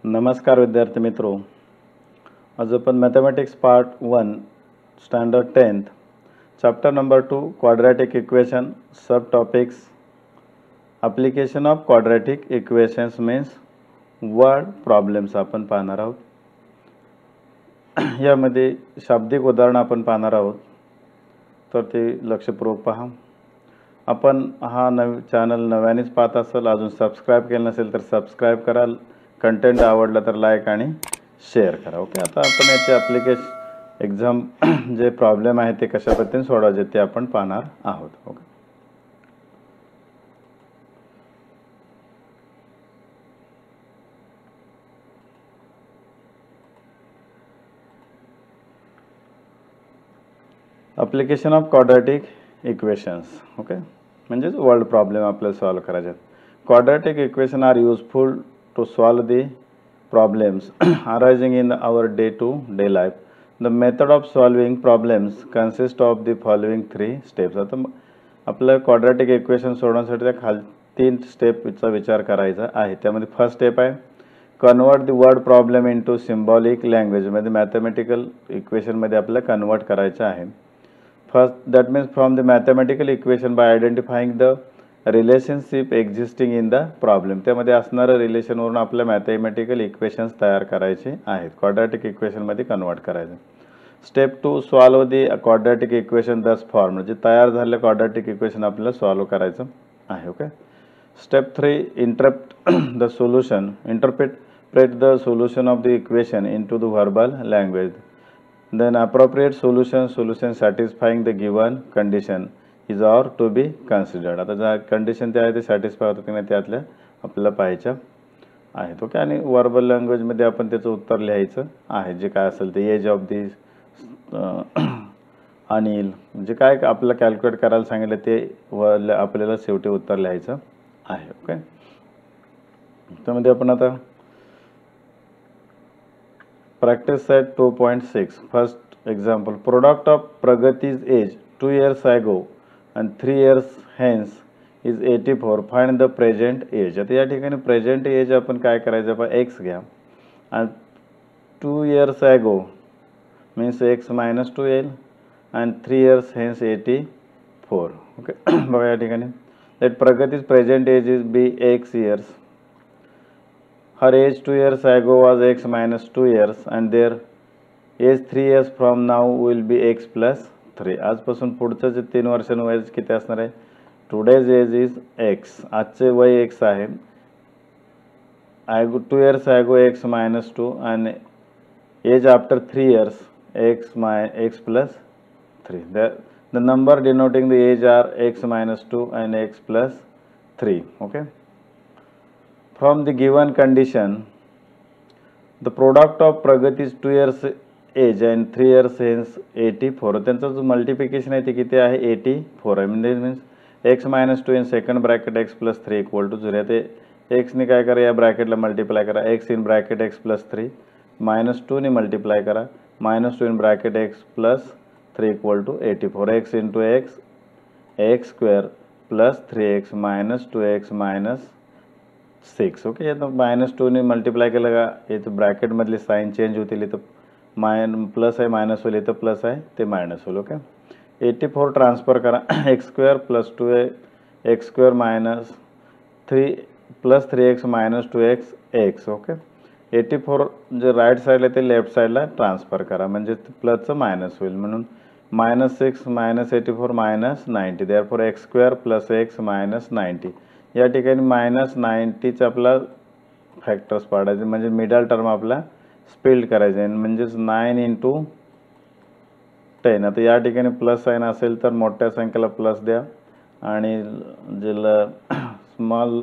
नमस्कार विद्यार्थी मित्रों, आज आपण mathematics part 1 standard 10th chapter number 2 quadratic equation sub topics application of quadratic equations means word problems आपण पाहणार आहोत। यामध्ये शाब्दिक उदाहरण आपण पाहणार आहोत, तर ते लक्षपूर्वक पहा। आपण हा चॅनल नव्यानेच पाहत असाल, अजून सबस्क्राइब केलं नसेल तर सबस्क्राइब करा, कंटेंट आवडला तर लाईक आणि शेअर करा। ओके, आता आपण याचे ॲप्लिकेशन एक्झाम जे प्रॉब्लेम आहे ते कशा पद्धतीने सोडवायचे ते आपण पाहणार आहोत। Okay, application of quadratic equations. Okay, म्हणजे वर्ड प्रॉब्लेम आपल्याला सॉल्व करायचे आहेत। Quadratic equation are useful to solve the problems arising in our day-to-day life. The method of solving problems consists of the following 3 steps. आता आपलं quadratic equation सोडवण्यासाठी त्या खाली 3 स्टेपचा विचार करायचा आहे। त्यामध्ये फर्स्ट स्टेप आहे convert the word problem into symbolic language. मध्ये मॅथमॅटिकल इक्वेशन मध्ये आपल्याला कन्वर्ट करायचं आहे। First that means from the mathematical equation by identifying the relationship existing in the problem. त्यामध्ये असणारं रिलेशनवरून आपल्या मॅथमॅटिकल इक्वेशन्स तयार करायचे आहेत, क्वाड्रेटिक इक्वेशनमध्ये कन्वर्ट करायचं। Step 2 solve the quadratic equation thus form, म्हणजे तयार झालेलं क्वाड्रेटिक इक्वेशन आपल्याला सॉल्व करायचं आहे। Okay, step 3 interpret the solution of the equation into the verbal language. Then appropriate solution satisfying the given condition is or to be considered. आता ज्या condition ते आहे ते सॅटिस्फाय होतं की नाही त्यातल्या आपल्याला पाहायच्या आहेत। ओके, आणि वर्बल लँग्वेजमध्ये आपण त्याचं उत्तर लिहायचं आहे, जे काय असेल ते एज ऑफ दी अनिल, म्हणजे काय आपल्याला कॅल्क्युलेट करायला सांगितलं ते आपल्याला शेवटी उत्तर लिहायचं आहे। ओके, त्यामध्ये आपण आता practice set 2.6 first example product of Pragati's age 2 years ago and 3 years hence is 84. Find the present age. आता या ठिकाणी प्रेजेंट एज आपण काय करायचं, आपण एक्स घ्या आणि 2 years ago means x minus 2 येईल आणि 3 years hence 84। ओके, बघा या ठिकाणी that Pragati's present age is be x years, her age 2 years ago was x minus 2 years and their age 3 years from now will be x plus 3। आजपासून पुढचं जे 3 वर्षांचं वय किती असणार आहे, टुडेज एज इज एक्स, आजचे वय एक्स आहे, 2 years ago x minus 2 and age after 3 years x plus 3। The number denoting the age are x minus 2 and x plus 3। okay, from the given condition the product of Pragati's 2 years age and 3 years hence 84। त्यांचा जो multiplication आहे ते किती आहे, 84 आहे। म्हणजे means x minus 2 in second bracket x plus 3 equal to 0। ते एक्सने काय करा, या ब्रॅकेटला मल्टिप्लाय करा, x in bracket x plus 3 minus 2ने मल्टिप्लाय करा, minus 2 in bracket x plus 3 equal to 84। X into x x square plus 3x minus 2x minus 6। Okay, आता मायनस 2ने मल्टिप्लाय केलं का इथं ब्रॅकेटमधली साईन चेंज होतील, इथं प्लस आहे मायनस होईल, इथं प्लस आहे ते मायनस होईल। ओके, 84 ट्रान्सफर करा, x square plus 2x square minus 3 plus 3x minus 2x x. Okay, 84 जे राईट साईडला ते लेफ्ट साईडला ट्रान्सफर करा, म्हणजे प्लसचं मायनस होईल, म्हणून minus 6 minus 84 minus 90। Therefore x square plus x minus 90। या ठिकाणी मायनस 90चं आपला फॅक्टर्स पाडायचे, म्हणजे मिडल टर्म आपला स्प्लिट करायचे, म्हणजेच 9 इंटू 10। आता या ठिकाणी प्लस साईन असेल तर मोठ्या संख्येला प्लस द्या आणि ज्याला स्मॉल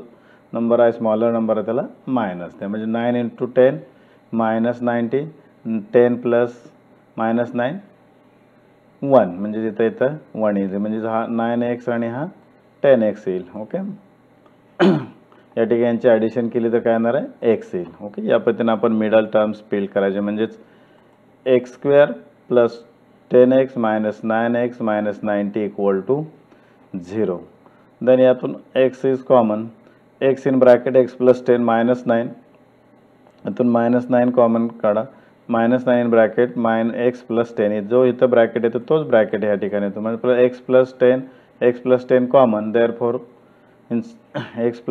नंबर आहे स्मॉलर नंबर आहे त्याला मायनस द्या, म्हणजे 9 इंटू 10 मायनस 90, 10 प्लस मायनस 9 1, म्हणजे तिथं इथं 1 येईल, म्हणजे हा 9x आणि हा 10x येईल। ओके, या ठिकाणी यांची ॲडिशन केली तर काय येणार आहे, एक्स येईल। ओके, या पद्धतीने आपण मिडल टर्म स्प्लिट करायचे, म्हणजेच x square plus 10x minus 9x minus 90 equal to 0। Then यातून x is common, x in bracket x plus 10 minus 9 यातून -9 कॉमन काढा, -9 ब्रॅकेट x + 10 जो इथं ब्रॅकेट येतो तोच ब्रॅकेट या ठिकाणी येतो, म्हणजे x + 10 common, therefore in x +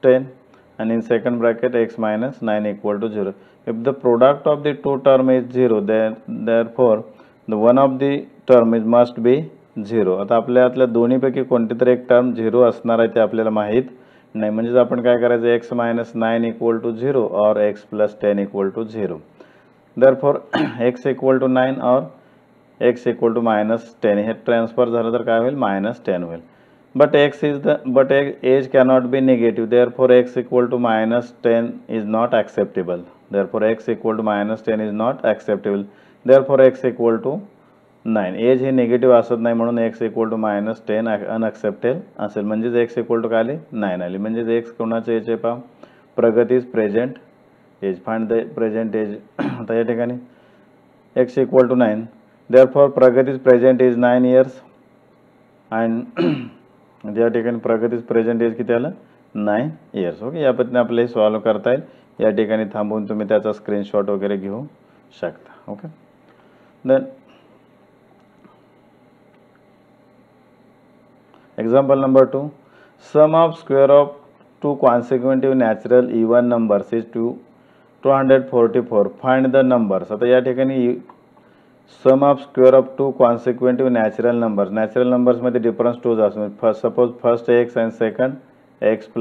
10 and in second bracket x - 9 = 0. If the product of the two term is 0, then therefore the one of the term is must be 0. आता आपल्यातल्या दोन्हीपैकी कोणती तरी एक टर्म 0 असणार आहे ते आपल्याला माहीत नाही, म्हणजे आपण काय करायचं, x - 9 = 0 or x + 10 = 0. therefore x = 9 or x = -10 हे ट्रान्सफर झालं तर काय होईल, -10 होईल. But age cannot be negative, therefore x = -10 is not acceptable. Therefore x = -10 is not acceptable. Therefore x = 9. Age हे निगेटिव्ह असत नाही म्हणून x = -10 अनअक्सेप्टेबल असेल, म्हणजेच x = काय आली, 9 आली. म्हणजेच x कोणाचे एज आहे पहा, Pragati's present age, find the present age. आता या ठिकाणी x = 9, therefore Pragati's present age 9 years and या ठिकाणी प्रगतीच प्रेझेंट एज किती आलं, 9 years. ओके, या पद्धतीने आपल्याला हे सॉल्व्ह करता येईल. या ठिकाणी थांबवून तुम्ही त्याचा स्क्रीनशॉट वगैरे घेऊ शकता. Okay, then example number 2, sum of square of two consecutive natural even numbers is 244. find the numbers. आता या ठिकाणी sum of square of two consecutive natural नंबर्समध्ये डिफरन्स 2 असतो. सपोज फर्स्ट x आणि सेकंड x +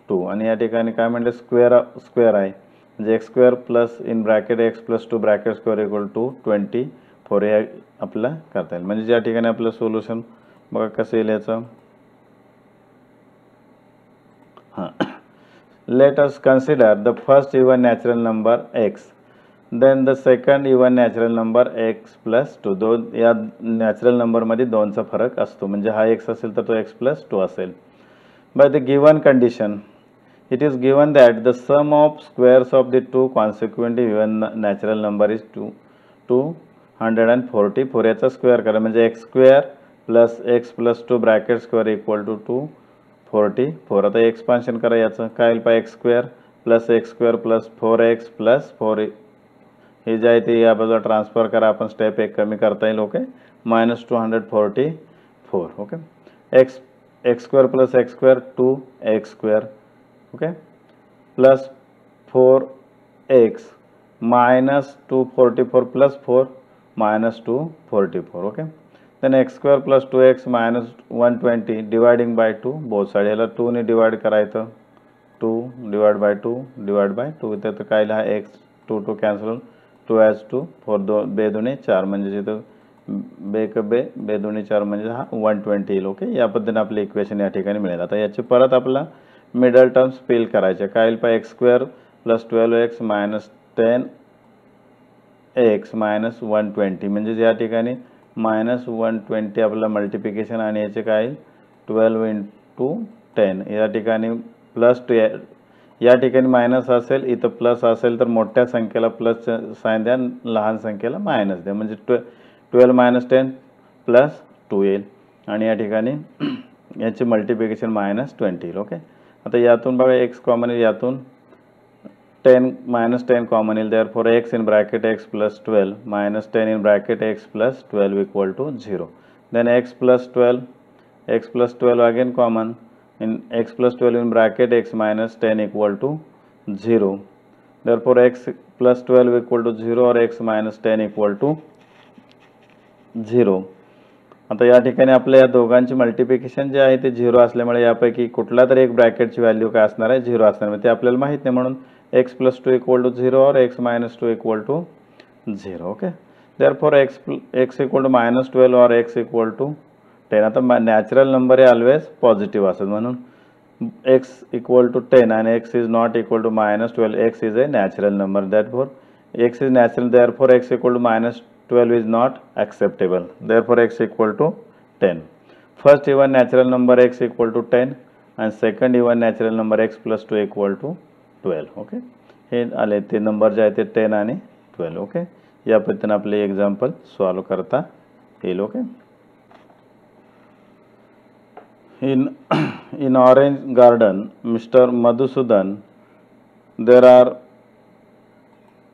2 आणि या ठिकाणी काय म्हणले, स्क्वेअर आहे म्हणजे x² plus in bracket x + 2 bracket square = 24 हे आपलं करता येईल. म्हणजे या ठिकाणी आपलं सोल्युशन बघा कसं येईल याचं. हां, let us consider the first even natural number x, then the second even natural number x + 2. दोन या नॅचरल नंबरमध्ये 2चा फरक असतो, म्हणजे हा x असेल तर तो x + 2 असेल. By the given condition it is given that the sum of squares of the two consecutive even natural number is 244. याचा स्क्वेअर करा म्हणजे x² + x + 2 ब्रॅकेट स्क्वेअर = 244. आता एक्सपान्शन करा याचं, काय येईल पहा, x² + x² + 4x + 4 हे जे आहे ते या बाजूला ट्रान्सफर करा, आपण स्टेप एक कमी करता येईल. Okay, -244. Okay, x² + x² 2x². Okay, plus 4x -244 + 4 -244. Okay, then x² + 2x - 120 dividing by 2 both side. याला 2 ने डिवाइड करायचं, 2 / 2 इथे तर काय लिहा, x 2 कॅन्सल, 2 as 2 4 2 2 4 म्हणजे इथं बे 2 4 म्हणजे हा 120 येईल. ओके, या पद्धतीने आपले इक्वेशन या ठिकाणी मिळेल. आता याची परत आपला मिडल टर्म्स फिल करायचे. काय येईल पहा, x² + 12x - 10x - 120 म्हणजे या ठिकाणी -120 आपलं मल्टिप्लिकेशन आणि याचे काय येईल 12 × 10. या ठिकाणी +2 या ठिकाणी मायनस असेल, इथं प्लस असेल तर मोठ्या संख्येला प्लस साइन द्या, लहान संख्येला मायनस द्या, म्हणजे 12 - 10 + 2 येईल आणि या ठिकाणी याचे मल्टिप्लिकेशन -20 येईल. ओके, आता यातून बघा x कॉमन येईल, यातून 10 - 10 कॉमन येईल. Therefore x in bracket x + 12 -10 in bracket x + 12 = 0. Then x + 12 again common in x + 12 in bracket x - 10 = 0. therefore x + 12 = 0 or x - 10 = 0. आता या ठिकाणी आपल्या या दोघांची मल्टिप्लिकेशन जे आहे ते 0 असल्यामुळे यापैकी कुठला तरी एक ब्रॅकेटची व्हॅल्यू काय असणार आहे, 0 असणार आहे. ते आपल्याला माहित नाही, म्हणून x + 2 = 0 or x - 2 = 0. Okay, therefore x = -12 or x = 10. आता नॅचरल नंबर हे ऑलवेज पॉझिटिव्ह असतात, म्हणून x = 10 and x is not equal to -12. x is a natural number, therefore x is natural, therefore x = -12 is not acceptable. Therefore x = 10. First even natural number x = 10 and second even natural number x + 2 = 12. Okay, हे आले ते number जे आहे ते 10 आणि 12. Okay, या पद्धतीने आपले एक्झाम्पल सॉल्व करता येईल. Okay, in orange garden Mr. Madhusudan there are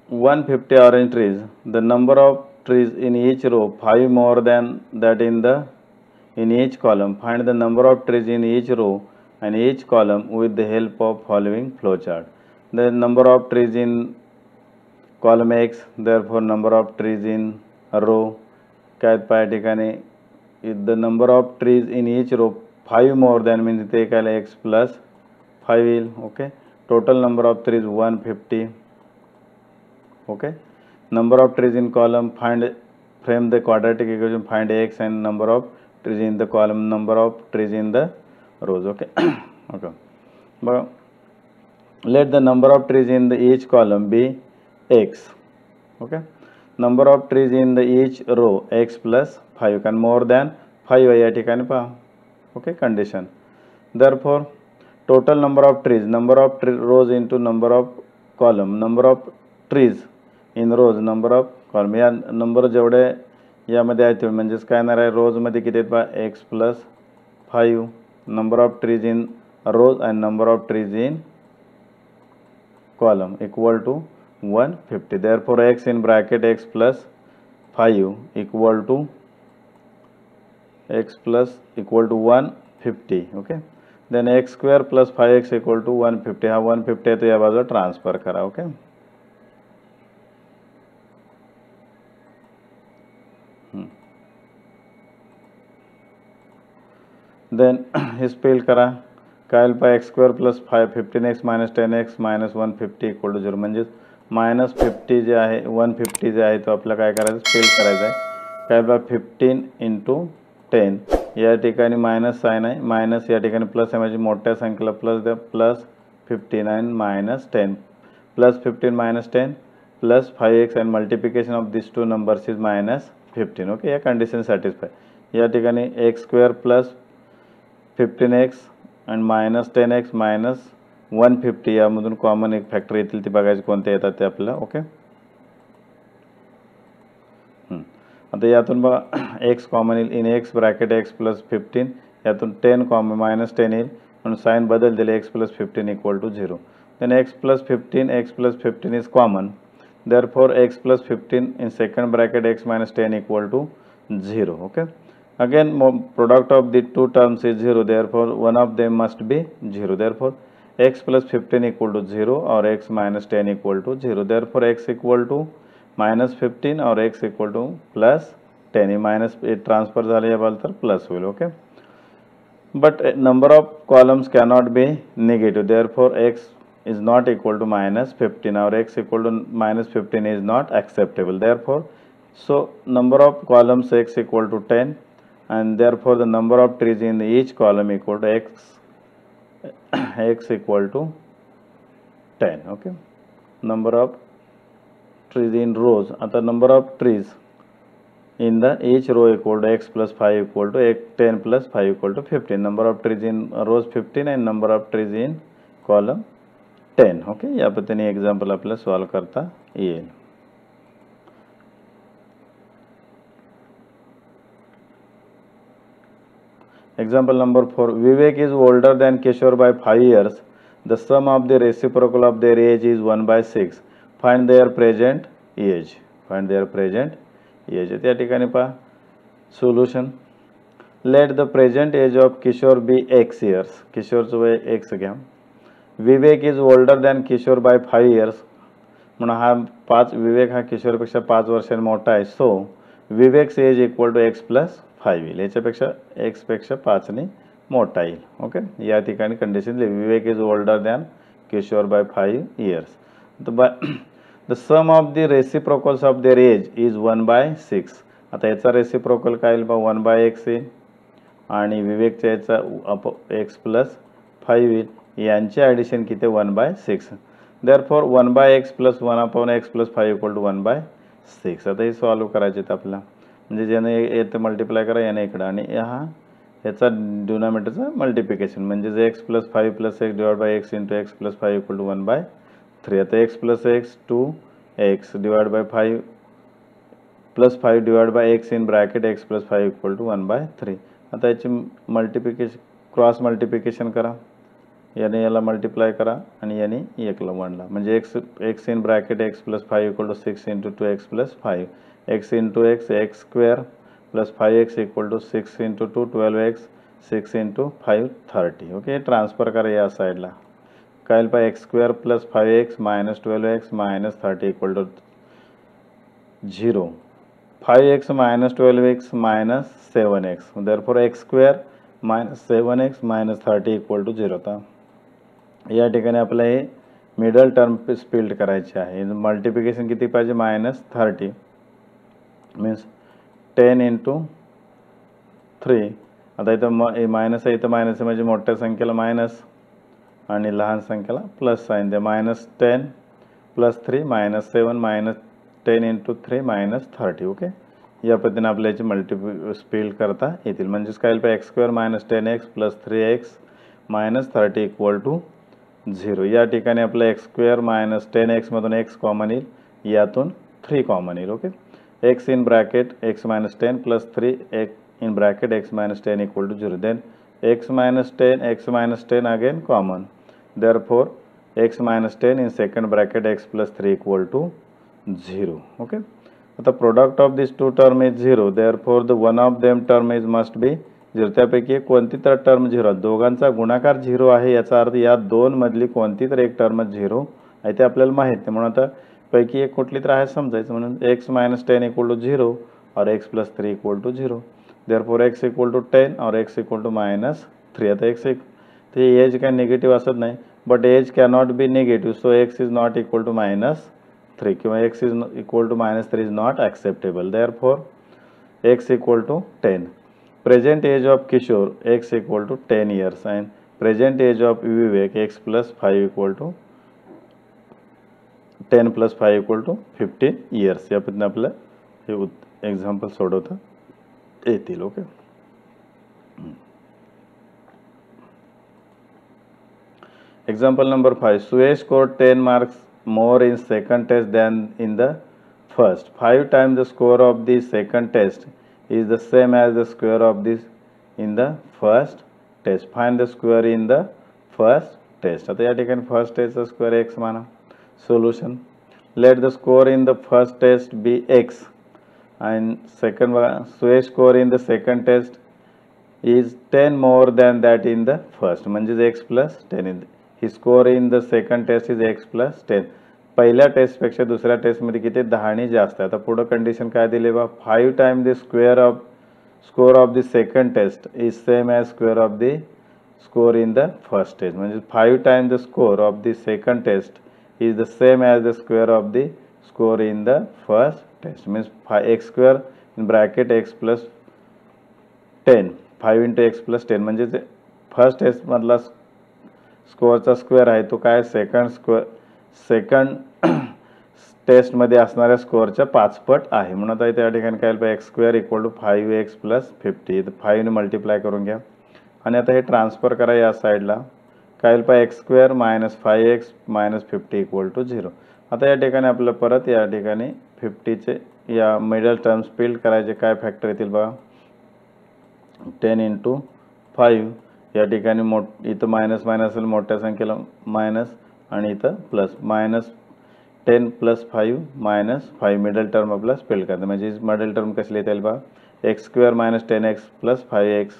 150 orange trees. The number of trees in each row 5 more than that in each column. Find the number of trees in each row and each column with the help of following flowchart. The number of trees in column X, therefore number of trees in row काय पाय ठिकाणी the number of trees in each row 5 more than means ते काय X plus 5 येईल. okay. Total number of trees 150. okay. Number of trees in column, frame the quadratic equation, find X and number of trees in the column, number of trees in the rows. okay. okay. But let the number of trees in the each column be X. okay. Number of trees in the each row X plus 5 can more than 5 या ठिकाणी पहा. okay. Condition. Therefore total number of trees, number of rows into number of column, number of trees in rows, number of column, या number जेवढे यामध्ये आहेत म्हणजेच काय येणार आहे रोजमध्ये किती आहेत पहा X plus 5, number of trees in rows and number of trees in column equal to 150. Therefore X in bracket X plus 5 equal to X plus equal to 150. okay. Then X square plus 5X equal to 150. हा 150 आहे तो या बाजूला transfer करा. Okay. Then हे spell करा. काय पाय X square plus 15X minus 10X minus 150 equal to 0. म्हणजे मायनस 50 जे आहे 150 जे आहे तो आपल्याला काय करायचं स्पेल करायचं आहे. काय बघा 15 इंटू 10 या ठिकाणी मायनस साइन आहे, मायनस या ठिकाणी प्लस आहे म्हणजे मोठ्या संख्येला प्लस द्या. Plus 59 minus 10 plus 15 minus 10 plus 5x and multiplication of these two numbers is minus 15. Okay. या कंडिशन सॅटिस्फाय. या ठिकाणी x square plus 15x and minus 10x minus 150 यामधून कॉमन एक फॅक्टर येतील ती बघायची कोणते येतात ते आपल्याला. ओके. आता यातून बघा x कॉमन येईल. In x bracket x plus 15 यातून 10 कॉमन मायनस 10 येईल म्हणून साइन बदल दिले x plus 15 equal to 0. Then x plus 15 is common. therefore x plus 15 in second bracket x minus 10 equal to 0. okay. Again product of the two terms is 0, therefore one of them must be 0. therefore x plus 15 equal to 0 or x minus 10 equal to 0. therefore x equal to minus 15 or x equal to plus 10. minus transfer झाले या बाजूला तर plus होईल. okay. but number of columns cannot be negative, therefore x is not equal to minus 15 or x equal to minus 15 is not acceptable. therefore so number of columns x equal to 10 and therefore the number of trees in each column equal to x equal to 10. okay. Number of trees in rows, आता number of trees in the each row equal to x plus 5 equal to 10 plus 5 equal to 15. number of trees in rows 15 and number of trees in column 10. Okay. या पद्धतीने example आपल्याला solve करता येईल. Example number 4. Vivek is older than Kishore by 5 years. The sum of the reciprocal of their age is 1/6. Find their present age. Find their present age. त्या ठिकाणी पहा solution. Let the present age of Kishore be x years. किशोरचं वय x घ्या. Vivek is older than Kishore by 5 years. म्हणून हा विवेक हा किशोरपेक्षा 5 वर्षांनी मोठा आहे. So Vivek's age equal to x plus 5 येईल. याच्यापेक्षा एक्सपेक्षा 5ने मोठा येईल. ओके. या ठिकाणी condition Vivek is older than Kishore by 5 years. The sum of the reciprocals of their age is 1/6. आता याचा रेसिप्रोकल काय येईल बा 1/x येईल आणि विवेकच्या याचा एक्स प्लस 5 येईल. यांचे ॲडिशन किती 1/6. therefore 1/x plus 1/x plus 5 equal to 1/6. आता हे सॉल्व करायचे आहेत आपल्याला. म्हणजे ज्याने येते मल्टिप्लाय करा याने इकडं आणि ह्याचा डिनॉमिनेटरचा मल्टिप्लिकेशन म्हणजे x plus 5 plus x divide by x into x plus 5 equal to 1/3. आता x plus x 2x divide by 5 plus 5 divide by x in bracket x plus 5 equal to 1/3. आता याची मल्टिप्लिकेशन क्रॉस मल्टिप्लिकेशन करा. याने याला multiply करा आणि याने एकला 1ला, म्हणजे x in bracket x plus 5 equal to 6 into 2x plus 5, x into x x square plus 5x equal to 6 into 2 12x, 6 into 5 30. Okay, transfer करा या साईडला. काय येईल पहा, x square plus 5x minus 12x minus 30 equal to 0. 5x minus 12x minus 7x, therefore x square minus 7x minus 30 equal to 0. आता या ठिकाणी आपल्याला हे मिडल टर्म स्प्लिट करायचे आहे. मल्टिप्लिकेशन किती पाहिजे, मायनस 30 मीन्स 10 इंटू 3. आता इथं मायनस आहे, इथं मायनस आहे म्हणजे मोठ्या संख्येला मायनस आणि लहान संख्येला प्लस साईन द्या. Minus 10 plus 3 minus 7 minus 10 into 3 minus 30. Okay, या पद्धतीने आपल्या याची स्प्लिट करता येतील. म्हणजेच काय येईल, x square minus 10x plus 3x minus 30 equal to 0. या ठिकाणी आपलं एक्स स्क्वेअर मायनस 10x मधून x कॉमन येईल, यातून 3 कॉमन येईल. Okay, x in bracket x minus 10 plus 3 in bracket x minus 10 equal to 0. Then x minus 10 again common. Therefore x minus 10 in second bracket x plus 3 equal to 0. Okay. But the product of these two term is 0. Therefore the one of them term is must be 0. त्यापैकी कोणती तर term 0, दोघांचा गुणाकार 0 आहे, याचा अर्थ या दोन मधली कोणती तर एक टर्म 0 आहे ते आपल्याला माहित नाही. म्हणून आता पैकी एक कुठली तर आहे समजायचं. म्हणून x minus 10 equal to 0 और x plus 3 equal to 0. Therefore x equal to 10 और x equal to minus 3. आता x ते एज काय निगेटिव्ह असत नाही, but age cannot be negative, so x is not equal to minus 3 किंवा x is equal to minus 3 is not acceptable. Therefore x equal to 10. Present age of Kishore x equal to 10 years and present age of Vivek x plus 5 equal to 10 plus 5 equal to 15 years. या पद्धतीने आपलं हे example सोडवता येतील. Okay, example number 5. Suyash scored 10 marks more in second test than in the first. 5 times the score of the second test is the same as the square of this in the first test. Find the square in the first test. आता या ठिकाणी first टेस्टचा square x माना. Solution, let the score in the first test be x and second Suyash score in the second test is 10 more than that in the first, म्हणजे x plus 10 in his score in the second test is x plus 10. पहिल्या taste पेक्षा दुसऱ्या taste मध्ये किती 10 ने जास्त आहे. आता पुढे कंडिशन काय दिले बा, 5 time the score of the second test is same as square of the score in the first test. म्हणजे 5 time the score of the second test is the same as the square of the score in the first test. Means x square in bracket x plus 10, 5 into x plus 10, म्हणजे ते first taste मधला स्कोअरचा square आहे तो काय second टेस्टमध्ये असणाऱ्या स्कोअरच्या 5 पट आहे. म्हणून आता त्या ठिकाणी काय पाहिजे, x square equal to 5x plus 50. तर 5 ने मल्टिप्लाय करून घ्या आणि आता हे ट्रान्सफर करा या साईडला. काय पाहिजे, x square minus 5x minus 50 equal to 0. आता या ठिकाणी आपल्याला परत या ठिकाणी 50चे या मिडल टर्म स्प्लिट करायचे. काय फॅक्टर येतील बघा, 10 इंटू 5. या ठिकाणी इथं मायनस मायनस असेल, मोठ्या संख्येला मायनस आणि इथं plus. Minus 10 plus 5 minus 5 middle term आपला स्प्लिट करते. म्हणजे मिडल टर्म कसली येतील बघा, x square minus 10x plus 5x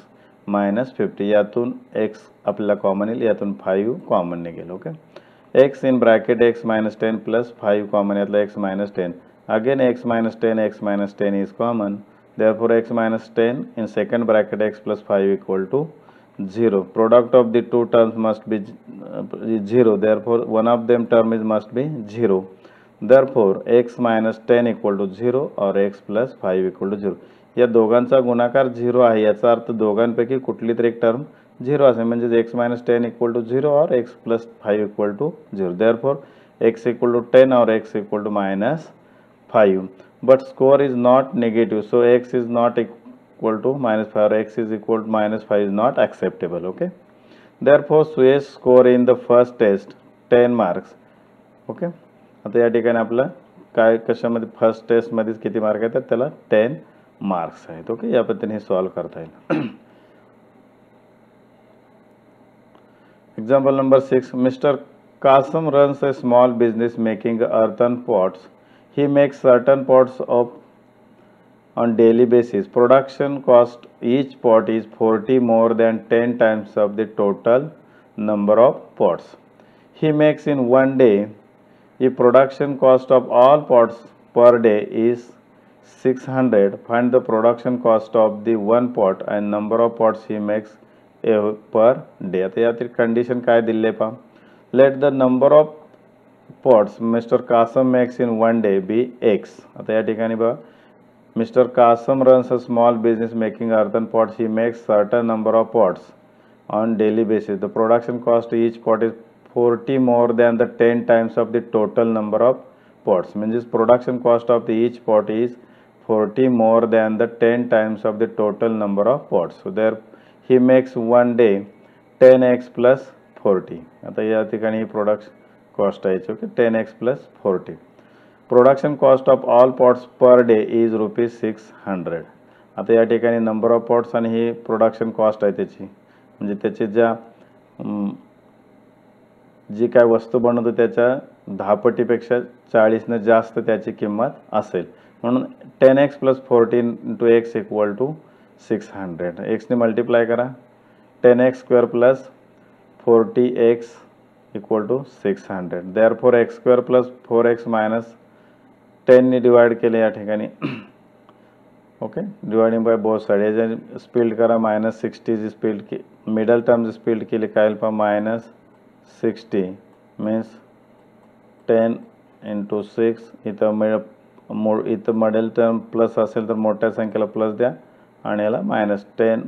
minus 50. यातून x आपल्याला कॉमन येईल, यातून 5 कॉमन निघेल. Okay, x in bracket x minus 10 plus 5 common, यातला x minus 10. Again x minus 10 is common. Therefore x minus 10 in second bracket x plus 5 equal to 0. Product of the two terms must be 0. Therefore one of them term is must be 0. Therefore x minus 10 equal to 0 or x plus 5 equal to 0. या दोघांचा गुणाकार 0 आहे, याचा अर्थ दोघांपैकी कुठली तरी एक टर्म 0 असेल. म्हणजे x minus 10 equal to 0 or x plus 5 equal to 0. Therefore x equal to 10 or x equal to minus 5, but score is not negative, so x is not equal to minus 5 or x is equal to minus 5 is not acceptable. Okay, therefore Suyash score in the first test 10 marks. Okay, आता या ठिकाणी आपलं काय कशामध्ये first taste मध्ये किती mark आहेत, त्याला 10 मार्क्स आहेत. ओके, या पद्धतीने सॉल्व करता येईल. Example number 6. Mr. Kasam runs a small business making earthen pots. He makes certain pots on daily basis. Production cost each pot is 40 more than 10 times of the total number of pots he makes in one day. If production cost of all pots per day is 600, find the production cost of the one pot and number of pots he makes per day. आता यातील condition काय दिले पहा. Let the number of pots Mr. Kasam makes in one day be X. आता या ठिकाणी बघा, Mr. Kasam runs a small business making earthen pots. He makes certain number of pots on daily basis. The production cost each pot is 40 more than the 10 times of the total number of pots. Means production cost of the each pot is 40 more than the 10 times of the total number of pots. So there he makes one day 10x plus 40. आता या ठिकाणी product cost आहे okay 10x plus 40. Production cost of all pots per day is ₹600. आता या ठिकाणी number of pots आणि ही production cost आहे त्याची, म्हणजे त्याची ज्या जी काय वस्तू बनवतो त्याच्या 10 पटीपेक्षा 40ने जास्त त्याची किंमत असेल. म्हणून 10x plus 14 into x equal to 600. x ने मल्टिप्लाय करा. 10x square plus 40x equal to 600. Therefore x square plus 4x minus 10 ने डिवाइड केले या ठिकाणी okay. Dividing by both side. याच्या स्पीड करा -60 जी स्पीड की मिडल टर्म स्पीड केली काय पहा -60 मीन्स 10 into 6. इथं मिडल टर्म प्लस असेल तर मोठ्या संख्येला प्लस द्या आणि याला -10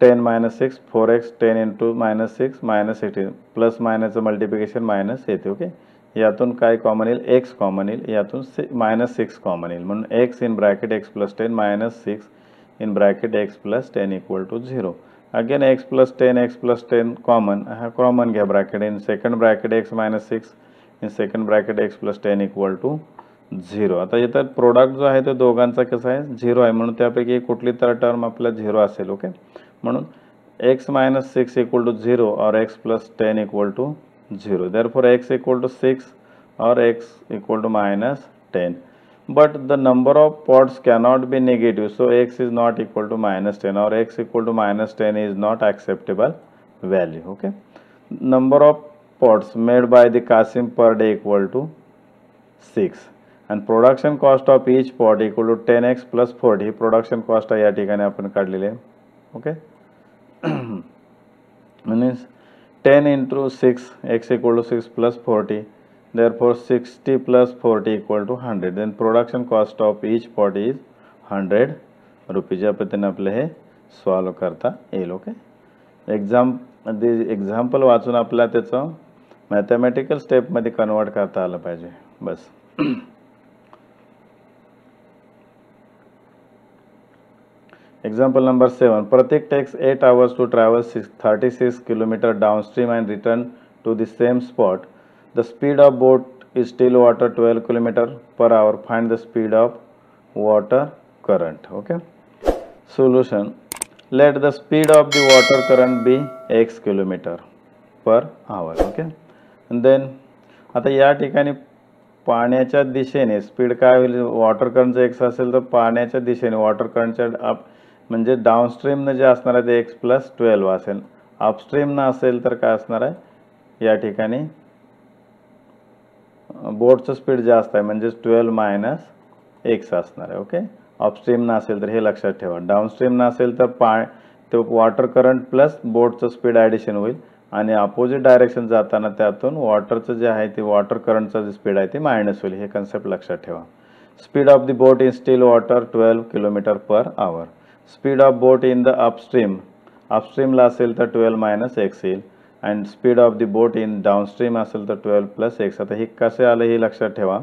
10 minus 6 4x 10 into -6 -16 plus मायनसचं multiplication minus येते ओके. यातून काय कॉमन येईल x कॉमन येईल, यातून -6 कॉमन येईल. म्हणून x in bracket x plus 10 -6 in bracket x plus 10 equal to 0. Again x plus 10 common, हा कॉमन घ्या bracket. In second bracket x -6 in second bracket x plus 10 equal to 0. आता इथं product जो आहे तो दोघांचा कसा आहे 0 आहे, म्हणून त्यापैकी कुठली तर टर्म आपला 0 असेल ओके. म्हणून x -6 equal to 0 or x plus 10 equal to 0. Therefore x equal to 6 or x equal to -10. But the number of pots cannot be negative, so x is not equal to -10 or x equal to -10 is not acceptable value. Okay. Number of pots made by the Kasim per day equal to 6 and production cost of each pot equal to 10x plus 40. Production cost आहे या ठिकाणी आपण काढलेले आहे okay. means 10 into 6 x equal to 6 plus 40. Therefore 60 plus 40 equal to 100. Then production cost of each pot is 100 rupees. या पद्धतीने आपले हे सॉल्व करता येईल ओके. एक्झाम्पल वाचून आपल्याला त्याचं मॅथमॅटिकल स्टेपमध्ये कन्वर्ट करता आलं पाहिजे बस. Example number 7. Pratik takes 8 hours to travel 36 km downstream and return to the same spot. The speed of boat is still water 12 km per hour. Find the speed of water current. Okay. Solution. Let the speed of the water current be x km per hour. Okay. And then आता या ठिकाणी पाण्याच्या दिशेने speed काय होईल. Water करंटचं x असेल तर पाण्याच्या दिशेने वॉटर करंटच्या म्हणजे डाऊनस्ट्रीमनं जे असणार आहे ते x plus 12 असेल. अपस्ट्रीमनं असेल तर काय असणार आहे या ठिकाणी बोटचं स्पीड जास्त आहे म्हणजे 12 - x असणार आहे ओके. अपस्ट्रीमनं असेल तर हे लक्षात ठेवा. डाऊनस्ट्रीमनं असेल तर तो वॉटर करंट प्लस बोटचं स्पीड ॲडिशन होईल आणि अपोजिट डायरेक्शन जाताना त्यातून वॉटरचं जे आहे ते वॉटर करंटचं जे स्पीड आहे ते मायनस होईल. हे कन्सेप्ट लक्षात ठेवा. Speed of the boat in still water 12 km per hour. Speed of boat in the अपस्ट्रीमला असेल तर 12 - x येईल and speed of the boat in downstream असेल तर 12 plus x. आता हे कसे आलं हे लक्षात ठेवा.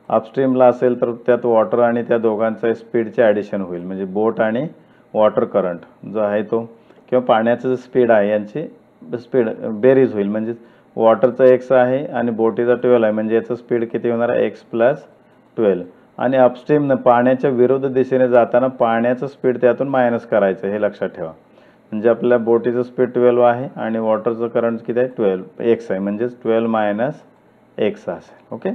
अपस्ट्रीमला असेल तर त्यात वॉटर आणि त्या दोघांचं स्पीडचे ॲडिशन होईल म्हणजे बोट आणि वॉटर करंट जो आहे तो किंवा पाण्याचं जे स्पीड आहे यांची स्पीड बेरीज होईल म्हणजे वॉटरचं x आहे आणि बोटीचा 12 आहे म्हणजे याचं स्पीड किती होणार आहे x plus 12. आणि अपस्ट्रीमनं पाण्याच्या विरुद्ध दिशेने जाताना पाण्याचं स्पीड त्यातून मायनस करायचं हे लक्षात ठेवा. म्हणजे आपल्या बोटीचं स्पीड 12 आहे आणि वॉटरचं करंट किती आहे 12 एक्स आहे, म्हणजेच 12 मायनस एक्स असेल. Okay.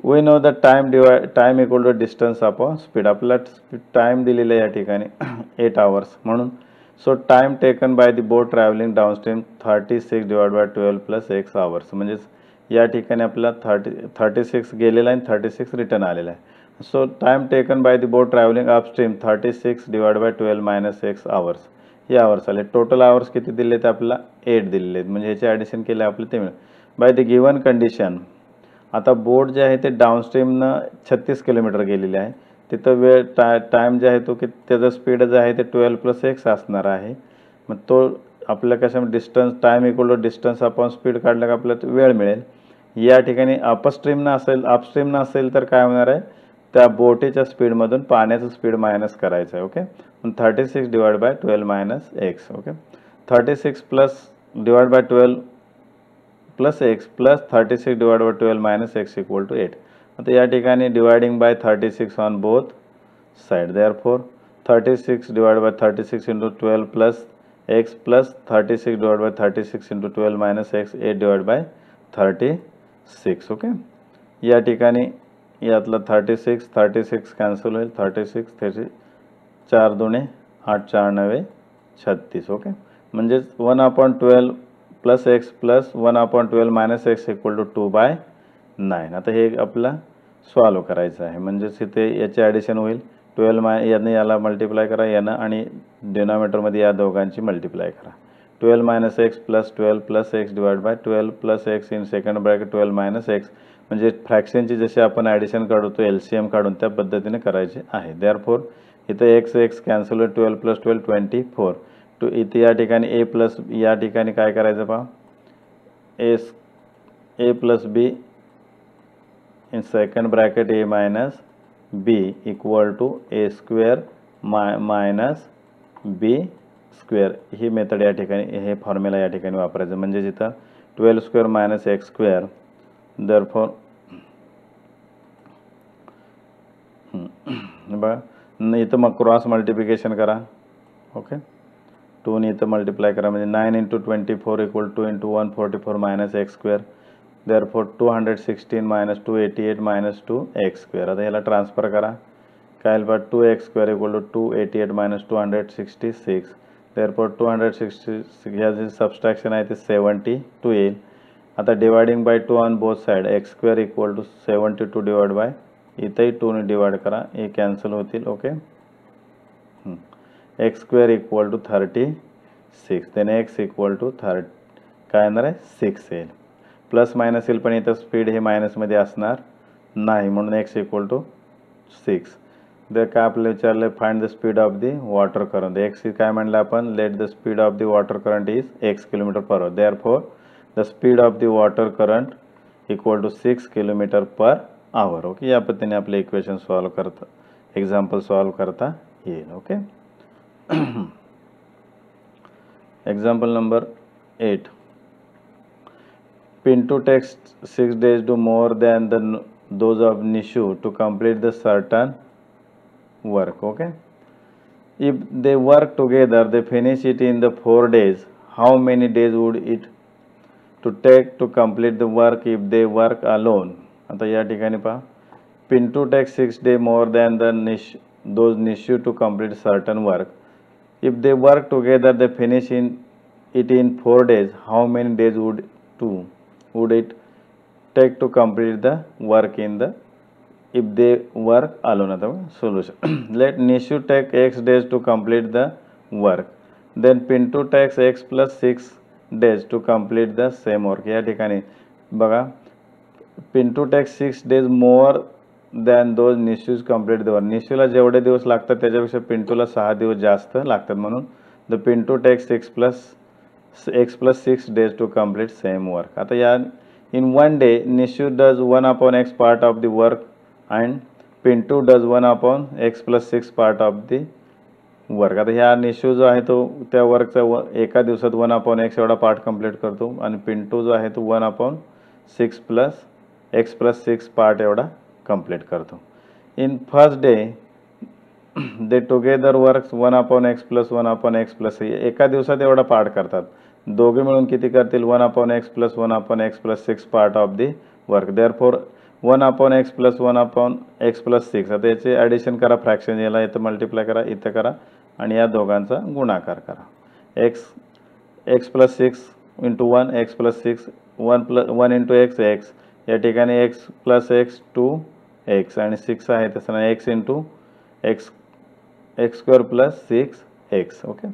We know the time equal to distance upon speed. आपल्याला टाइम दिलेला आहे या ठिकाणी 8 hours म्हणून. So time taken by the boat travelling downstream 36 divide by 12 plus x hours. म्हणजेच या ठिकाणी आपल्याला 36 गेलेला आहे आणि 36 रिटर्न आलेला आहे. So time taken by the boat travelling upstream 36 divide by 12 minus x hours. हे आवर्स आले. टोटल आवर्स किती दिले ते आपल्याला 8 दिलेले आहेत, म्हणजे ह्याचे ॲडिशन केले आपल्याला ते मिळेल. बाय द गिवन कंडिशन, आता बोट जे आहे ते डाऊनस्ट्रीमनं 36 किलोमीटर गेलेले आहे. तिथं वेळ टाईम जे आहे तो की त्याचं स्पीड जे आहे ते 12 प्लस एक्स असणार आहे. मग तो आपल्या कशामध्ये distance time equal to distance upon speed काढलं का आपल्याला वेळ मिळेल. या ठिकाणी अपस्ट्रीमनं असेल तर काय होणार आहे, त्या बोटीच्या स्पीडमधून पाण्याचं स्पीड मायनस करायचं आहे. Okay. 36 divide by 12 minus x. Okay. 36 plus divide by 12 plus x plus 36 divide by 12 minus x equal to 8. आता या ठिकाणी dividing by 36 on both side. Therefore 36 divide by 36 into 12 plus x plus 36 divide by 36 into 12 minus x 8 divide by 36. Okay. या ठिकाणी यातलं 36 cancel होईल. 36 4 दुणे 8 4 9 36. Okay. म्हणजेच 1/12 plus x plus 1/12 minus x equal to 2/9. आता हे आपल्याला सॉल्व करायचं आहे. म्हणजेच इथे याचे ॲडिशन होईल. 12 याने याला मल्टिप्लाय करा, यानं आणि डिनॉमिनेटरमध्ये या दोघांची मल्टिप्लाय करा. 12 minus x plus 12 plus x divide by 12 plus x in second bracket 12 minus x. म्हणजे फ्रॅक्शनची जशी आपण ॲडिशन काढतो LCM काढून त्या पद्धतीने करायचे आहे. देअरफॉर इथे एक्स कॅन्सल होईल. 12 प्लस 12 24. इथे या ठिकाणी ए प्लस या ठिकाणी काय करायचं पहा, a plus b in second bracket a minus b equal to a square minus b square. ही मेथड या ठिकाणी हे फॉर्म्युला या ठिकाणी वापरायचं. म्हणजे जिथं 12 square minus x square. Therefore बघा इथं मग क्रॉस मल्टिप्लिकेशन करा. ओके. 2 ने इथं मल्टिप्लाय करा, म्हणजे 9 into 24 equal 2 into 144 minus x square. Therefore 216 minus 288 minus 2 x square. आता याला ट्रान्सफर करा. काय येईल बा 2x square equal to 288 minus 266. Therefore 266 ह्या जे सबस्ट्रॅक्शन आहे ते 72 येईल. आता dividing by 2 on both side. X square equal to 72 divide by इथंही 2 ने डिवाइड करा, हे कॅन्सल होतील. Okay. X square equal to 36. Then x equal to काय येणार आहे 6 येईल. प्लस मायनस येईल, पण इथं स्पीड हे मायनसमध्ये असणार नाही, म्हणून एक्स इक्वल टू 6. जर काय आपल्याला विचारलं find the speed of the water current. X काय म्हणलं आपण, let the speed of the water current is x kilometre per hour. Therefore the speed of the water current equal to 6 kilometre per hour. Okay. या पद्धतीने आपले equation solve करता, example solve करता येईल. Okay. Example number 8. Pinto takes 6 days to more than those of Nishu to complete the certain work. Okay. If they work together, they finish it in the 4 days. How many days would it to take to complete the work if they work alone? आता या ठिकाणी पहा, Pinto takes 6 days more than those Nishu to complete certain work. If they work together, they finish it in 4 days. How many days would it take to complete the work if they work alone? Solution. Let Nishu take x days to complete the work. Then Pinto takes x plus 6 days to complete the same work. या ठिकाणी बघा, Pinto takes 6 days more than those Nishu's complete the work. निशूला जेवढे दिवस लागतात त्याच्यापेक्षा पिंटूला 6 दिवस जास्त लागतात, म्हणून the Pintu takes x plus 6 days to complete same work. आता या in 1 day Nishu does 1/x part of the work and Pintu does 1/x plus 6 part of the work. आता ह्या निशू जो आहे तो त्या वर्कचा एका दिवसात 1/x एवढा पार्ट कंप्लीट करतो आणि पिंटू जो आहे तो 1/6 plus x plus 6 पार्ट एवढा कंप्लीट करतो. In first day they together works 1/x plus 1/x plus एका दिवसात एवढा पार्ट करतात. दोघे मिळून किती करतील 1/x plus 1/x plus 6 part of the work. Therefore 1/x plus 1/x plus 6. आता याचे ॲडिशन करा, फ्रॅक्शन याला इथं मल्टिप्लाय करा, इथं करा आणि या दोघांचा गुणाकार करा. x plus 6 into 1 x plus 6 1 into x या ठिकाणी x प्लस x 2x आणि 6 आहे तसं x into x square plus 6x. Okay,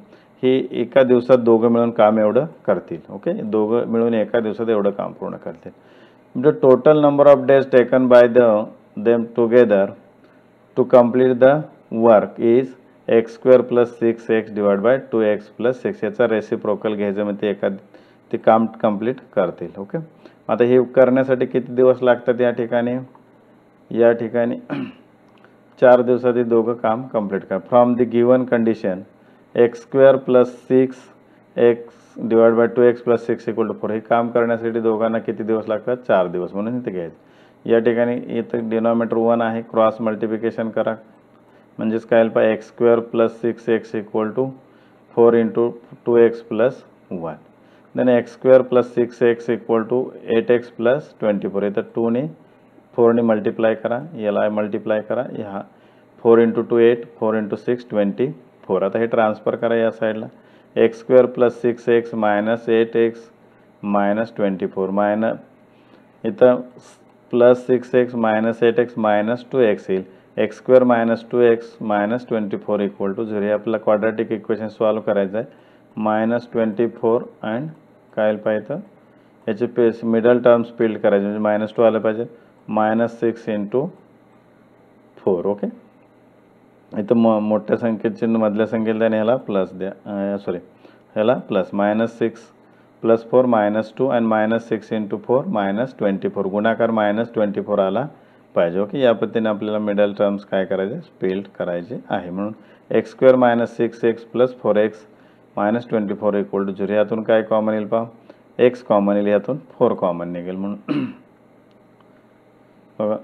ही एका दिवसात दोघं मिळून काम एवढं करतील. ओके, दोघं मिळून एका दिवसात एवढं काम पूर्ण करतील. The total number of days taken by them together to complete the work is x square plus 6x divide by 2x plus 6. याचा रेसिप्रोकल घ्यायचं म्हणजे ते काम कंप्लीट करतील. ओके, आता हे करण्यासाठी किती दिवस लागतात या ठिकाणी 4 दिवसात हे दोघं काम कंप्लीट करा. From the given condition x square plus 6x divide by 2x plus 6 equal to 4. हे काम करण्यासाठी दोघांना किती दिवस लागतात 4 दिवस म्हणून इथे घ्यायचं. या ठिकाणी इथं डिनॉमिनेटर 1 आहे, क्रॉस मल्टिप्लिकेशन करा म्हणजेच काय येईल पहा x square plus 6x equal to 4 into 2x plus 1. Then x square plus 6x equal to 8x plus 24. इथं 2 ने 4 ने मल्टिप्लाय करा, याला मल्टिप्लाय करा, ह्या 4 इंटू 2 8 4 इंटू 6 24. आता हे ट्रान्सफर करा या साईडला. x square plus 6x minus 8x minus 24 minus इथं plus 6x minus 8x minus 2x येईल. x square minus 2x minus 24 equal to 0. हे आपल्याला क्वाड्रॅटिक इक्वेशन सॉल्व करायचं आहे. मायनस 24 अँड काय पाहिजे याचे मिडल टर्म्स फिल्ड करायचे म्हणजे -2 आलं पाहिजे. Minus 6 into 4. ओके, इथं मोठ्या संख्येचे मधल्या संख्येला द्या, ह्याला प्लस द्या, सॉरी ह्याला प्लस -6 प्लस 4 -2 अँड -6 इंटू 4 -24. गुणाकार -24 आला पाहिजे. ओके, या पद्धतीने आपल्याला मिडल टर्म्स काय करायचे स्पेल्ड करायचे आहे. म्हणून x square minus 6x plus 4x minus 24 equal to 0. यातून काय कॉमन येईल पहा x कॉमन येईल, यातून 4 कॉमन निघेल. म्हणून बघा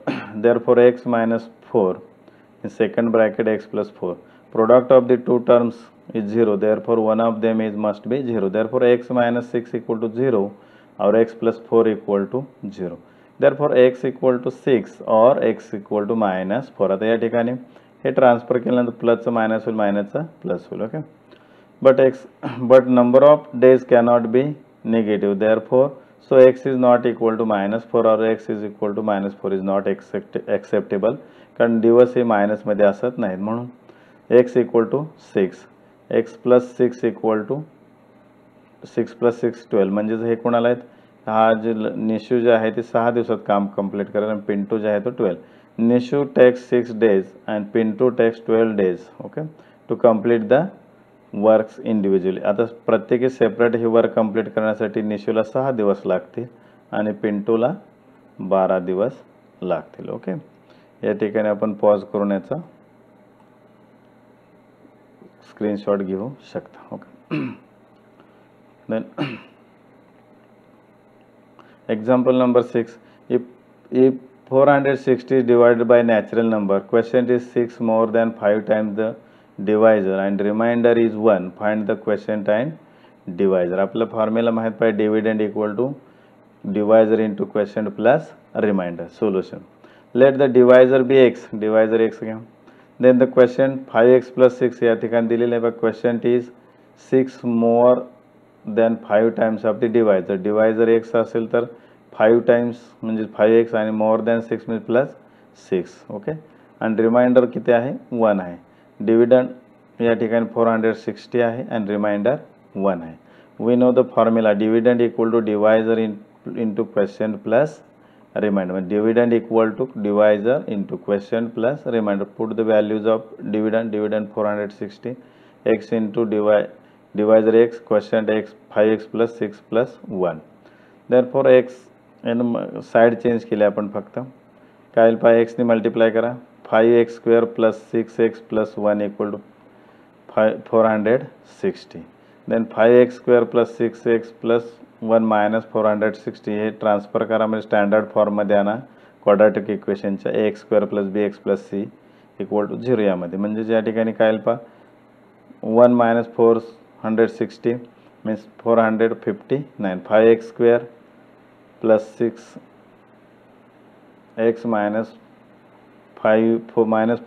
therefore x minus 4 in second bracket x plus 4. Product of the two terms is 0. Therefore, one of them must be 0. Therefore, x minus 6 equal to 0 or x plus 4 equal to 0. Therefore, x equal to 6 or x equal to minus 4. आता या ठिकाणी हे transfer केल्यानंतर प्लसचं minus होईल, मायनसचं plus होईल. Okay, but number of days cannot be negative. Therefore, so x is not equal to -4 or x is equal to -4 is not acceptable. कारण दिवस हे मायनसमध्ये असत नाहीत. म्हणून x equal to 6 x plus 6 equal to 6 plus 6 12. म्हणजेच हे कोणाला आहेत हा जे निशू जे आहे ते 6 दिवसात काम कंप्लीट करेल आणि पिंटू जे आहे तो 12. Nishu takes 6 days and Pintu takes 12 days. Okay, to complete the works individually. आता प्रत्येकी सेपरेट हे वर्क कंप्लीट करण्यासाठी निशूला 6 दिवस लागतील आणि पिंटूला 12 दिवस लागतील. ओके, या ठिकाणी आपण पॉज करून याचा स्क्रीनशॉट घेऊ शकता. Okay, then example number 6. if 460 is divided by natural number, quotient is 6 more than 5 times the divisor and remainder is 1. Find the quotient and divisor. आपला फॉर्म्युला माहित पाहिजे dividend equal to divisor into question plus remainder. Solution let the divisor be x, divisor x घ्या. Then the question 5x plus 6 या ठिकाणी दिलेलं आहे बघा. Question is 6 more than 5 times of the divisor. Divisor x असेल तर 5 times म्हणजे 5x आणि मोर दॅन 6 म्हणजे प्लस 6. ओके, आणि रिमाइंडर किती आहे 1 आहे. डिव्हिडंड या ठिकाणी 460 आहे आणि रिमाइंडर 1 आहे. We know the formula dividend equal to divisor into question plus remainder. Dividend equal to divisor into quotient plus remainder. Put the values of dividend 460, x into divisor x, quotient x 5x plus 6 plus 1. Therefore x side change केली आपण फक्त काय पाय x ने multiply करा. 5x square plus 6x plus 1 equal to 460. Then 5x square plus 6x plus 1 minus 460. हे transfer करा म्हणजे स्टँडर्ड फॉर्ममध्ये आणा क्वाड्रॅटिक इक्वेशनच्या. X square plus b x plus c equal to 0 यामध्ये. म्हणजे या ठिकाणी काय येईल पहा, 1 minus 460 means 459. 5x² plus 6x minus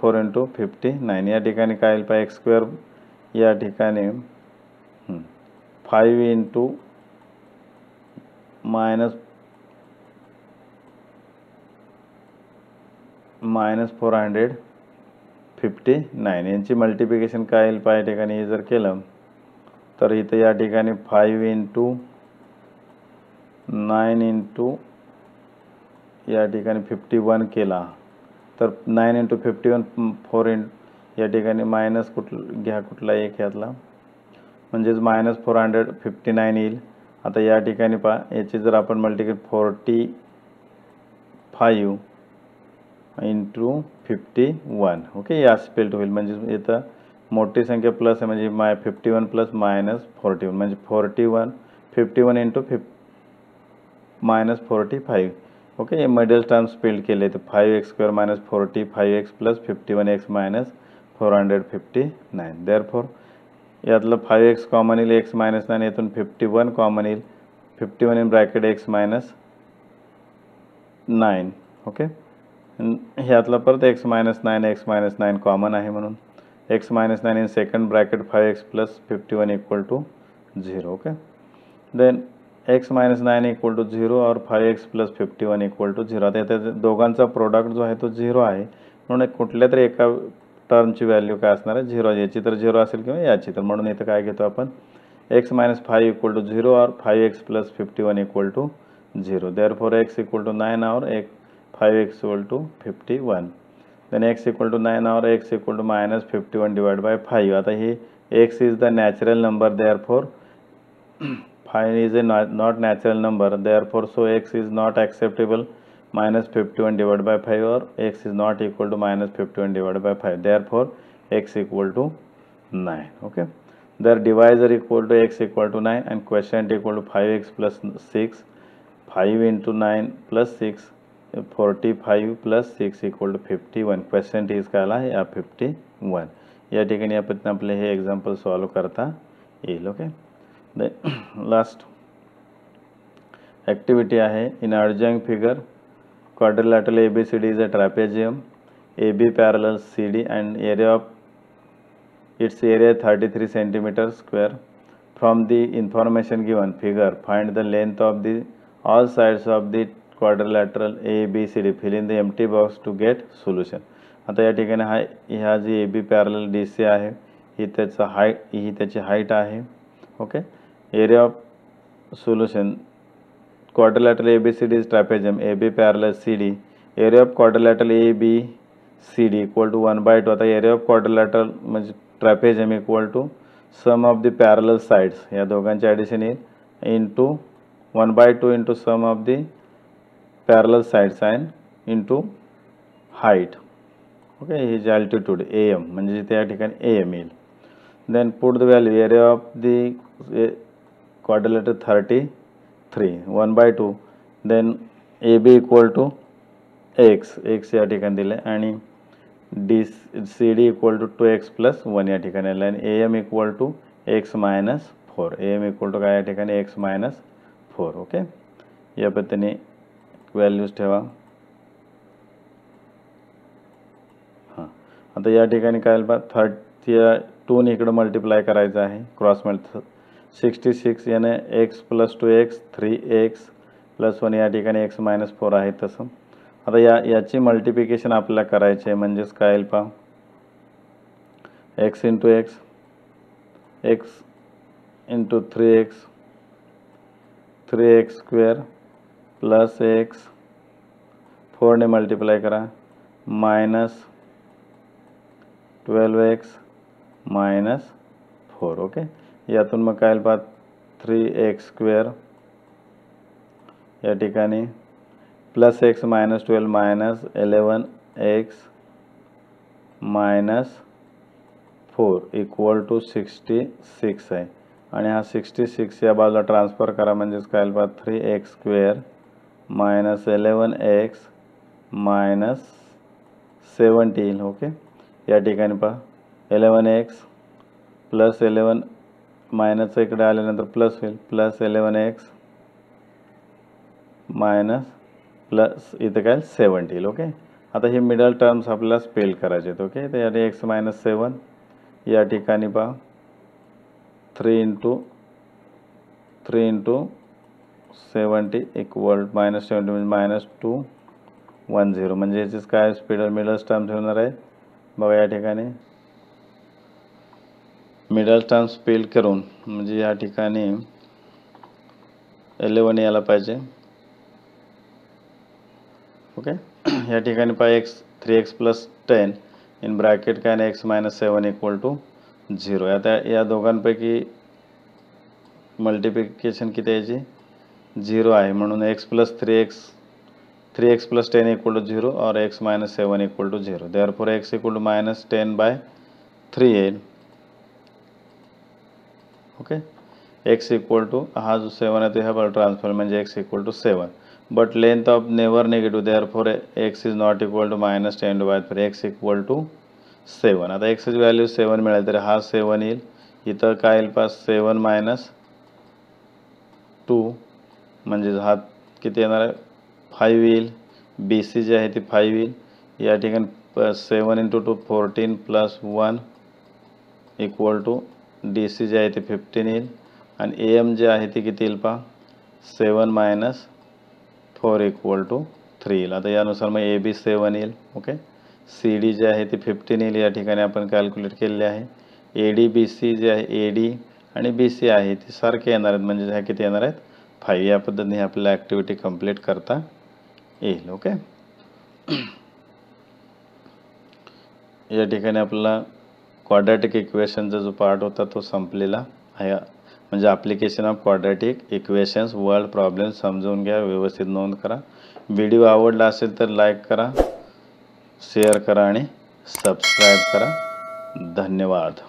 4 into 59. या ठिकाणी काय येईल पहा, x² या ठिकाणी 5 इंटू मायनस 459 यांची मल्टिप्लिकेशन काय येईल पहा. या ठिकाणी हे जर केलं तर इथे या ठिकाणी 5 इंटू 9 इंटू या ठिकाणी 51 केला तर 9 इंटू 51 4 या ठिकाणी मायनस घ्या कुठला एक यातला, म्हणजेच मायनस 459 येईल. आता या ठिकाणी पहा, याची जर आपण मल्टिप्लिकेशन 45 इंटू 51 ओके, या स्पेल्ट होईल. म्हणजे इथं मोठी संख्या प्लस आहे म्हणजे 51 प्लस मायनस 41 म्हणजे 51 इंटू मायनस 45 ओके. हे मिडल टर्म स्पेल्ड केले तर 5x² minus 45x plus 51x minus 459. Therefore यातलं 5x कॉमन येईल, x मायनस 9 यातून 51 कॉमन येईल, 51 in bracket x minus 9 okay. ह्यातलं परत x मायनस 9 कॉमन आहे म्हणून x minus 9 in second bracket 5x plus 51 equal to 0 okay. Then x minus 9 equal to 0 और 5x plus 51 equal to 0. आता त्या दोघांचा प्रोडक्ट जो आहे तो 0 आहे म्हणून कुठल्या तरी एका टर्मची व्हॅल्यू काय असणार आहे 0. याची तर 0 असेल किंवा याची, तर म्हणून इथं काय घेतो आपण x मायनस 5 इक्वल टू 0 और 5x plus 51 equal to 0. Therefore x equal to 9 और 5x equal to 51. Then x equal to 9 और x equal to minus 51 divide by 5. आता ही x is the natural number, therefore 5 is a not natural number, therefore so x is not acceptable minus 51 divided by 5 or x is not equal to minus 51 divided by 5, therefore x equal to 9 okay. Their divisor equal to x equal to 9 and quotient equal to 5x plus 6. 5 into 9 plus 6 45 plus 6 equal to 51. Quotient is काय आला या 51. या ठिकाणी आपण आपले हे example solve करता येईल ओके. The last activity आहे in adjoining figure quadrilateral ABCD is a trapezium. AB parallels CD and area of its area 33 centimeter square. From the information given figure, find the length of the all sides of the quadrilateral ABCD. Fill in the empty box to get solution. आता या ठिकाणी ह्या जी AB parallel DC आहे ही त्याची height आहे okay. Area of solution quadrilateral ABCD is trapezium. AB parallel CD. Area of quadrilateral ABCD equal to 1/2. आता area of quadrilateral म्हणजे trapezium equal to sum of the parallel sides. या दोघांचे addition येईल into 1/2 into sum of the parallel sides and into height ओके. ही जी altitude AM म्हणजे त्या ठिकाणी AM येईल. Then put the value area of the quadrilateral 33 1/2. then AB equal to x या ठिकाणी दिले आणि CD equal to 2x plus 1 या ठिकाणी आले आणि AM equal to x minus 4. AM equal to काय या ठिकाणी x minus 4 ओके. या पद्धतीने व्हॅल्यूज ठेवा. हां आता या ठिकाणी काय बा 2 ने इकडे मल्टिप्लाय करायचं आहे क्रॉस मल्टी 66 याने x plus 2x 3x plus 1 या ठिकाणी x मायनस 4 आहे. तसं आता याची मल्टिप्लिकेशन आपल्याला करायचे आहे म्हणजेच काय येईल पहा x into x into 3x square plus x 4 ने मल्टिप्लाय करा मायनस 12x मायनस 4 ओके. यातून मग काय पहा 3x स्क्वेअर या ठिकाणी plus x minus 12 minus 11x minus 4 equal to 66 आहे आणि हा 66 या बाजूला ट्रान्सफर करा म्हणजेच काय पहा 3x square minus 11x minus 17 okay. या ठिकाणी पहा 11x प्लस 11 मायनस इकडे आल्यानंतर प्लस होईल, प्लस 11x मायनस प्लस इथं काय 7 येईल. ओके, आता हे मिडल टर्म्स आपल्याला स्पेल करायचे आहेत. ओके, तर यासाठी x मायनस 7 या ठिकाणी पहा 3 इंटू 70 इक्वल -70 म्हणजे -210 म्हणजे याचीच काय स्पीड मिडल टर्म्स होणार आहे बघा. या ठिकाणी मिडल टर्म स्पेल करून म्हणजे या ठिकाणी 11 यायला पाहिजे. ओके, या ठिकाणी पहा 3x प्लस 10 इन ब्रॅकेट काय ना x मायनस 7 इक्वल टू 0. आता या दोघांपैकी मल्टिप्लिकेशन किती यायची 0 आहे म्हणून x plus 3x plus 10 equal to 0 और x minus 7 equal to 0. Therefore x equal to -10/3 येईल. ओके, x इक्वल टू हा जो 7 आहे तो ह्या ट्रान्सफर म्हणजे x equal to 7 but length of never negative. Therefore x is not equal to -10/3 x equal to 7. आता x ची value 7 मिळाली तर हा 7 येईल. इथं काय येईल पहा 7 मायनस 2 म्हणजे हा किती येणार आहे 5 येईल. बी सी जी आहे ती 5 येईल. या ठिकाणी 7 into 2 14 plus 1 equal to D C G आहे ती 15 येईल. आणि ए एम जे आहे ती किती येईल पहा 7 मायनस 4 इक्वल टू 3 येईल. आता यानुसार मग ए बी 7 येईल. ओके, सी डी जे आहे ती 15 येईल. या ठिकाणी आपण कॅल्क्युलेट केलेले आहे. ए डी बी सी जे आहे ए डी आणि बी सी आहे ती सारखे येणार आहेत म्हणजे ह्या किती येणार आहेत 5. या पद्धतीने आपल्याला ॲक्टिव्हिटी कंप्लीट करता येईल. ओके, या ठिकाणी आपल्याला क्वाड्रॅटिक इक्वेशनचा जो पार्ट होता तो संपलेला आहे. म्हणजे application of quadratic equations world problem समजून घ्या, व्यवस्थित नोंद करा. व्हिडिओ आवडला असेल तर लाईक करा, शेअर करा आणि सबस्क्राईब करा. धन्यवाद.